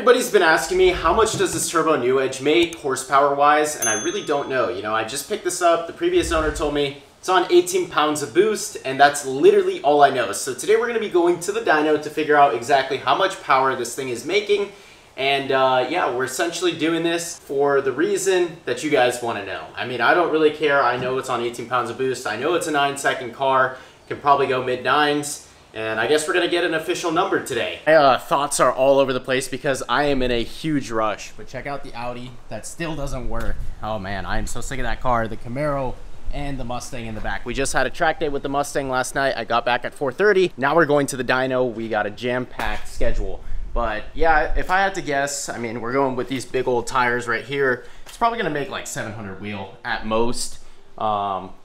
Everybody's been asking me how much does this turbo new edge make horsepower wise, and I really don't know. You know, I just picked this up. The previous owner told me it's on 18 pounds of boost, and that's literally all I know. So today we're gonna be going to the dyno to figure out exactly how much power this thing is making. And yeah, we're essentially doing this for the reason that you guys want to know. I mean, I don't really care. I know it's on 18 pounds of boost. I know it's a 9-second car. Can probably go mid-9s. And I guess we're gonna get an official number today. My thoughts are all over the place because I am in a huge rush. But check out the Audi, that still doesn't work. Oh man, I am so sick of that car. The Camaro and the Mustang in the back. We just had a track day with the Mustang last night. I got back at 4:30. Now we're going to the dyno. We got a jam-packed schedule. But yeah, if I had to guess, I mean, we're going with these big old tires right here. It's probably gonna make like 700 wheel at most.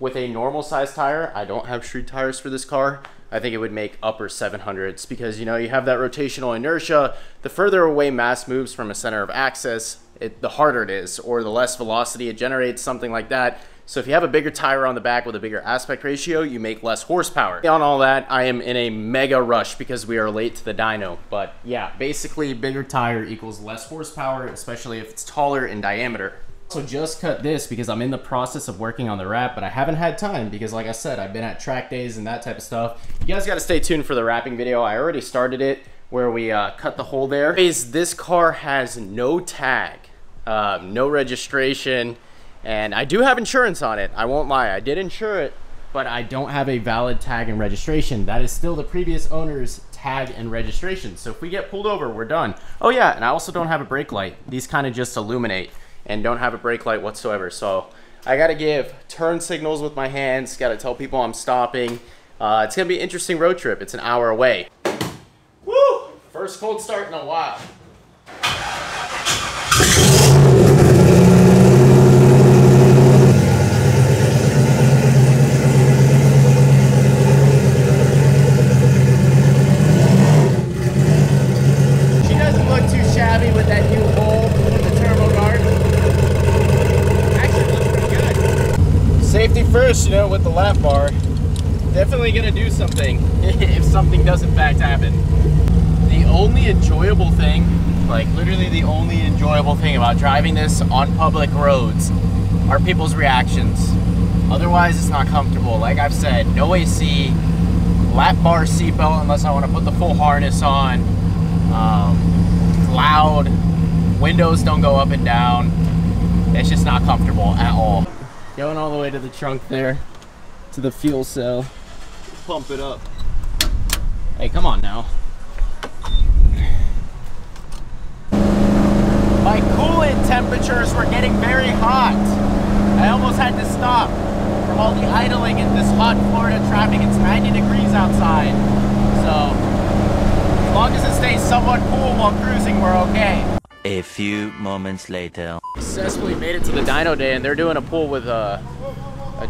With a normal size tire, I don't have street tires for this car. I think it would make upper 700s because, you know, you have that rotational inertia. The further away mass moves from a center of axis, the harder it is, or the less velocity it generates, something like that. So if you have a bigger tire on the back with a bigger aspect ratio, you make less horsepower. On all that, I am in a mega rush because we are late to the dyno. But yeah, basically bigger tire equals less horsepower, especially if it's taller in diameter. So just cut this because I'm in the process of working on the wrap, but I haven't had time because, like I said, I've been at track days and that type of stuff. You guys got to stay tuned for the wrapping video. I already started it where we cut the hole there. This car has no tag, no registration, and I do have insurance on it. I won't lie, I did insure it, but I don't have a valid tag and registration. That is still the previous owner's tag and registration. So if we get pulled over, we're done. Oh yeah, and I also don't have a brake light. These kind of just illuminate and don't have a brake light whatsoever. So I gotta give turn signals with my hands, gotta tell people I'm stopping. It's gonna be an interesting road trip. It's an hour away. Woo! First cold start in a while. She doesn't look too shabby with that new hole in the turbo guard. Safety first, you know, with the lap bar. Definitely gonna do something if something does in fact happen. The only enjoyable thing, like literally the only enjoyable thing about driving this on public roads are people's reactions. Otherwise, it's not comfortable. Like I've said, no AC, lap bar seatbelt unless I want to put the full harness on. Loud, windows don't go up and down. It's just not comfortable at all. Going all the way to the trunk there, to the fuel cell. Pump it up. Hey, come on now. My coolant temperatures were getting very hot. I almost had to stop from all the idling in this hot Florida traffic. It's 90 degrees outside. So, as long as it stays somewhat cool while cruising, we're okay. A few moments later. Successfully made it to the dyno day, and they're doing a pull with a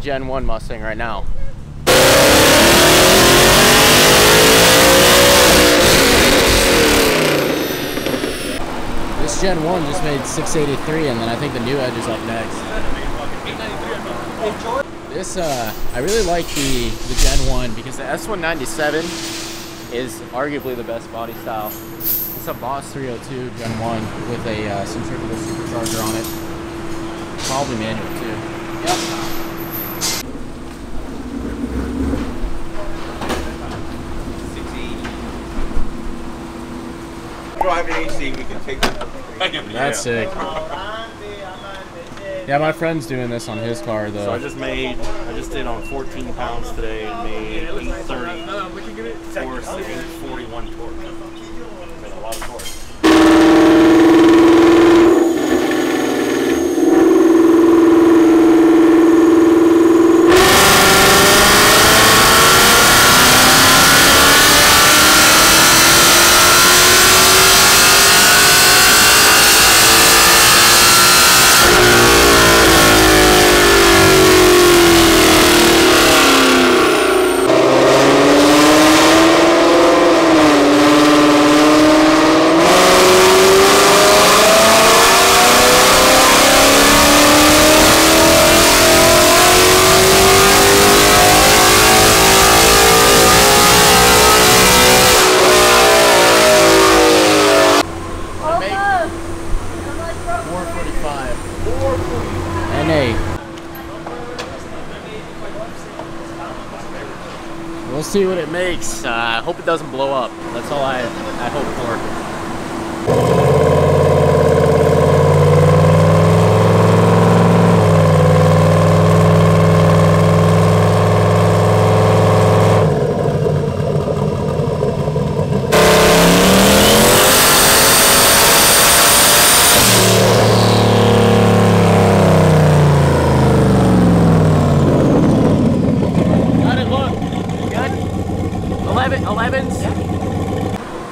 Gen 1 Mustang right now. This Gen 1 just made 683, and then I think the new Edge is up next. This, I really like the Gen 1 because the S197 is arguably the best body style. It's a Boss 302 Gen 1 with a centrifugal supercharger on it. Probably manual too. Yep. Driving AC, we can take that. That's sick. Yeah, my friend's doing this on his car though. So I just did on 14 pounds today and made 830 force and 841 torque. Made a lot of torque. 445. NA. We'll see what it makes. I hope it doesn't blow up. That's all I hope for.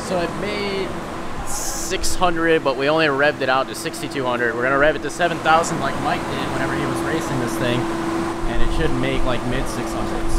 So it made 600, but we only revved it out to 6,200. We're gonna rev it to 7,000 like Mike did whenever he was racing this thing, and it should make like mid 600s.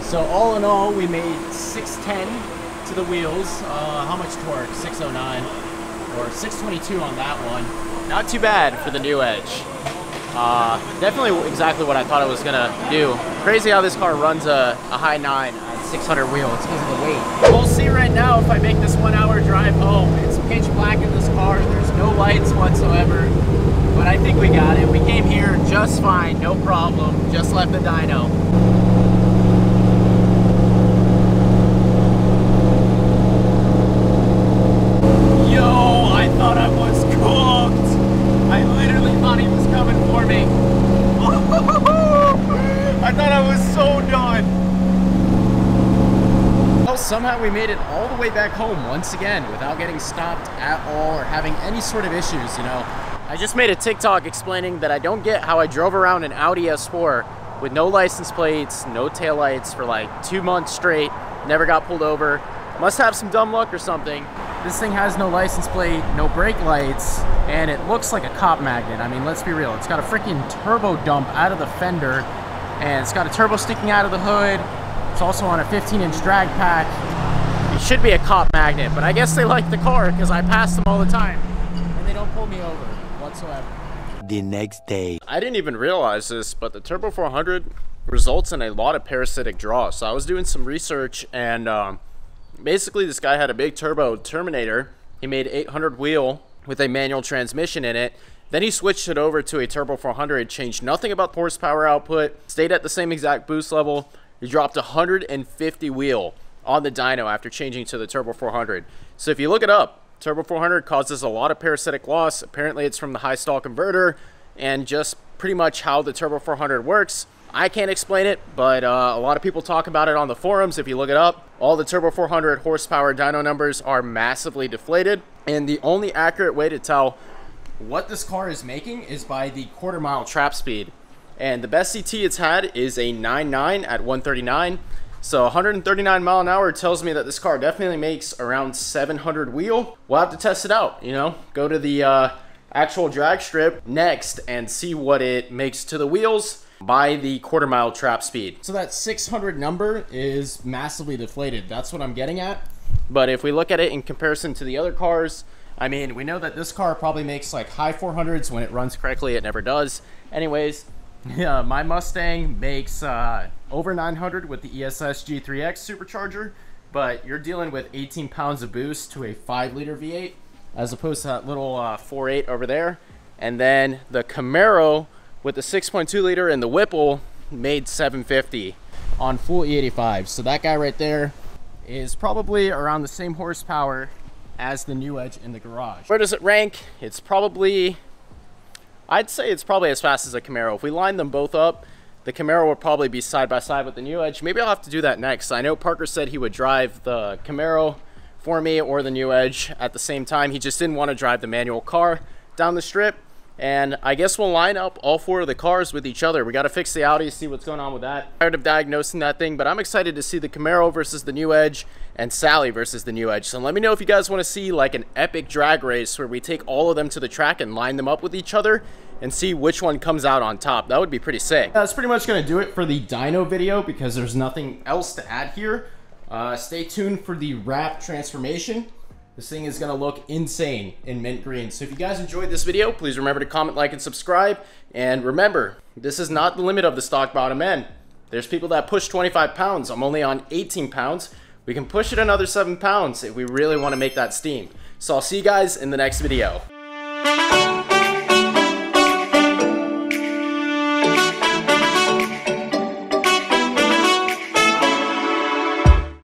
So all in all, we made 610 to the wheels. How much torque? 609 or 622 on that one. Not too bad for the new Edge. Definitely exactly what I thought it was gonna do. Crazy how this car runs a high 9 at 600 wheel. It's because of the weight. We'll see right now if I make this 1 hour drive home. It's pitch black in this car. There's no lights whatsoever. But I think we got it. We came here just fine, no problem. Just left the dyno. Somehow we made it all the way back home once again without getting stopped at all or having any sort of issues, you know. I just made a TikTok explaining that I don't get how I drove around an Audi S4 with no license plates, no taillights for like 2 months straight, never got pulled over. Must have some dumb luck or something. This thing has no license plate, no brake lights, and it looks like a cop magnet. I mean, let's be real. It's got a freaking turbo dump out of the fender, and it's got a turbo sticking out of the hood. It's also on a 15-inch drag pack. It should be a cop magnet, but I guess they like the car because I pass them all the time. And they don't pull me over whatsoever. The next day. I didn't even realize this, but the Turbo 400 results in a lot of parasitic draw. So I was doing some research, and basically this guy had a big turbo Terminator. He made 800 wheel with a manual transmission in it. Then he switched it over to a Turbo 400, changed nothing about horsepower output, stayed at the same exact boost level. He dropped 150 wheel on the dyno after changing to the Turbo 400. So if you look it up, Turbo 400 causes a lot of parasitic loss. Apparently it's from the high stall converter and just pretty much how the Turbo 400 works. I can't explain it, but a lot of people talk about it on the forums. If you look it up, all the Turbo 400 horsepower dyno numbers are massively deflated. And the only accurate way to tell what this car is making is by the quarter-mile trap speed. And the best CT it's had is a 9.9 at 139. So 139 mile an hour tells me that this car definitely makes around 700 wheel. We'll have to test it out, you know, go to the actual drag strip next and see what it makes to the wheels by the quarter-mile trap speed. So that 600 number is massively deflated. That's what I'm getting at. But if we look at it in comparison to the other cars, I mean, we know that this car probably makes like high 400s when it runs correctly. It never does. Anyways, yeah, my Mustang makes over 900 with the ESS G3X supercharger, but you're dealing with 18 pounds of boost to a 5-liter V8 as opposed to that little 4.8 over there. And then the Camaro with the 6.2 liter and the Whipple made 750 on full E85. So that guy right there is probably around the same horsepower as the new Edge in the garage. Where does it rank? It's probably, I'd say it's probably as fast as a Camaro. If we line them both up, the Camaro will probably be side by side with the new Edge. Maybe I'll have to do that next. I know Parker said he would drive the Camaro for me or the new Edge at the same time. He just didn't want to drive the manual car down the strip. And I guess we'll line up all 4 of the cars with each other. We got to fix the Audi, see what's going on with that. Tired of diagnosing that thing, but I'm excited to see the Camaro versus the New Edge and Sally versus the New Edge. So let me know if you guys want to see like an epic drag race where we take all of them to the track and line them up with each other and see which one comes out on top. That would be pretty sick. That's pretty much going to do it for the dyno video because there's nothing else to add here. Stay tuned for the wrap transformation. This thing is going to look insane in mint green. So if you guys enjoyed this video, please remember to comment, like, and subscribe. And remember, this is not the limit of the stock bottom end. There's people that push 25 pounds. I'm only on 18 pounds. We can push it another 7 pounds if we really want to make that steam. So I'll see you guys in the next video.